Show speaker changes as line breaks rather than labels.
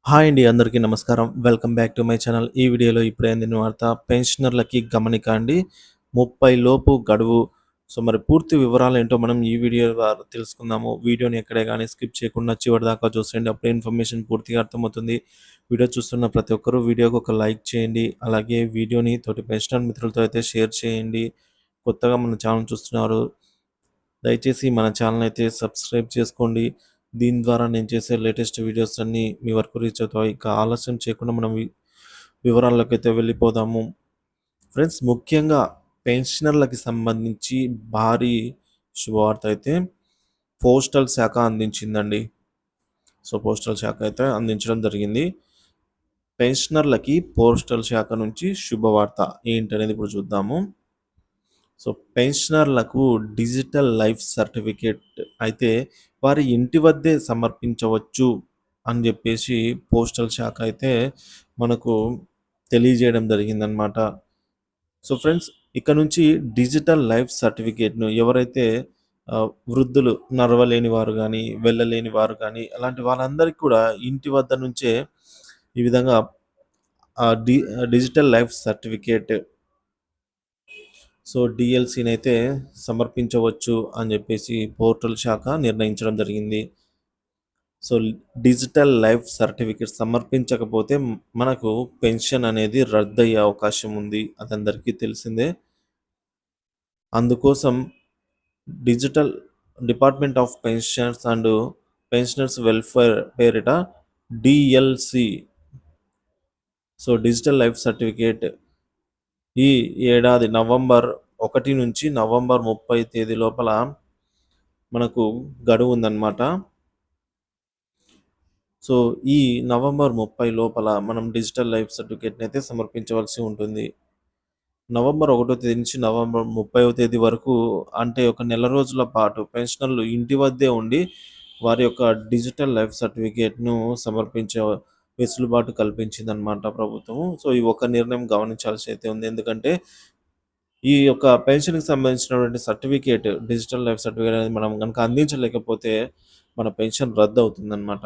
Hi అండి. అందరికీ నమస్కారం. Welcome back to my channel. ఈ వీడియోలో ఇప్పుడే అందిన వార్త పెన్షనర్లకి గమనిక అండి. 30 లోపు గడువు. సో, మరి పూర్తి వివరాలేంటో మనం ఈ వీడియో ద్వారా తెలుసుకుందాము. వీడియోని ఎక్కడే గాని స్కిప్ చేయకుండా చివరిదాకా చూసేయండి. అప్పుడే ఇన్ఫర్మేషన్ పూర్తిగా అర్థమవుతుంది. వీడియో చూస్తున్న ప్రతి ఒక్కరూ వీడియోకి ఒక లైక్ చేయండి. అలాగే వీడియోని తోటి పెన్షనర్ మిత్రులతో అయితే షేర్ చేయండి. కొత్తగా మన ఛానల్ చూస్తున్నారు. దయచేసి మన ఛానల్ అయితే సబ్స్క్రైబ్ చేసుకోండి. దీని ద్వారా నేను చేసే లేటెస్ట్ వీడియోస్ అన్నీ మీ వరకు రీచ్ అవుతాయి. ఇక ఆలస్యం చేయకుండా మనం వివరాల్లోకైతే వెళ్ళిపోదాము. ఫ్రెండ్స్, ముఖ్యంగా పెన్షనర్లకి సంబంధించి భారీ శుభవార్త అయితే పోస్టల్ శాఖ అందించిందండి. సో, పోస్టల్ శాఖ అయితే అందించడం జరిగింది. పెన్షనర్లకి పోస్టల్ శాఖ నుంచి శుభవార్త ఏంటనేది ఇప్పుడు చూద్దాము. సో, పెన్షనర్లకు డిజిటల్ లైఫ్ సర్టిఫికేట్ అయితే వారి ఇంటి వద్దే సమర్పించవచ్చు అని చెప్పేసి పోస్టల్ శాఖ అయితే మనకు తెలియజేయడం జరిగిందనమాట. సో ఫ్రెండ్స్, ఇక నుంచి డిజిటల్ లైఫ్ సర్టిఫికేట్‌ను ఎవరైతే వృద్ధులు, నడవలేని వారు గానీ, వెళ్ళలేని వారు గానీ, అలాంటి వాళ్ళందరికీ కూడా ఇంటి వద్ద నుంచే ఈ విధంగా డిజిటల్ లైఫ్ సర్టిఫికేట్, సో డీఎల్‌సీనైతే సమర్పించవచ్చు అని చెప్పేసి పోర్టల్ శాఖ నిర్ణయించడం జరిగింది. సో, డిజిటల్ లైఫ్ సర్టిఫికేట్ సమర్పించకపోతే మనకు పెన్షన్ అనేది రద్దయ్యే అవకాశం ఉంది. అదందరికీ తెలిసిందే. అందుకోసం digital department of pensions and pensioners welfare పేరిట డీఎల్‌సీ, సో డిజిటల్ లైఫ్ సర్టిఫికేట్ ఈ ఏడాది నవంబర్ 1 నుంచి నవంబర్ 30 తేదీ లోపల మనకు గడువు ఉందన్నమాట. సో, ఈ నవంబర్ 30 లోపల మనం డిజిటల్ లైఫ్ సర్టిఫికేట్‌ని అయితే సమర్పించవలసి ఉంటుంది. నవంబర్ 1 తేదీ నుంచి నవంబర్ 30వ తేదీ వరకు, అంటే ఒక నెల రోజుల పాటు పెన్షనర్లు ఇంటి వద్దే ఉండి వారి యొక్క డిజిటల్ లైఫ్ సర్టిఫికేట్‌ను సమర్పించే వెసులుబాటు కల్పించిందనమాట ప్రభుత్వం. సో, ఈ ఒక్క నిర్ణయం గమనించాల్సి అయితే ఉంది. ఎందుకంటే ఈ యొక్క పెన్షన్‌కి సంబంధించినటువంటి సర్టిఫికేట్, డిజిటల్ లైఫ్ సర్టిఫికేట్ అనేది మనం గనుక అందించలేకపోతే మన పెన్షన్ రద్దవుతుందనమాట.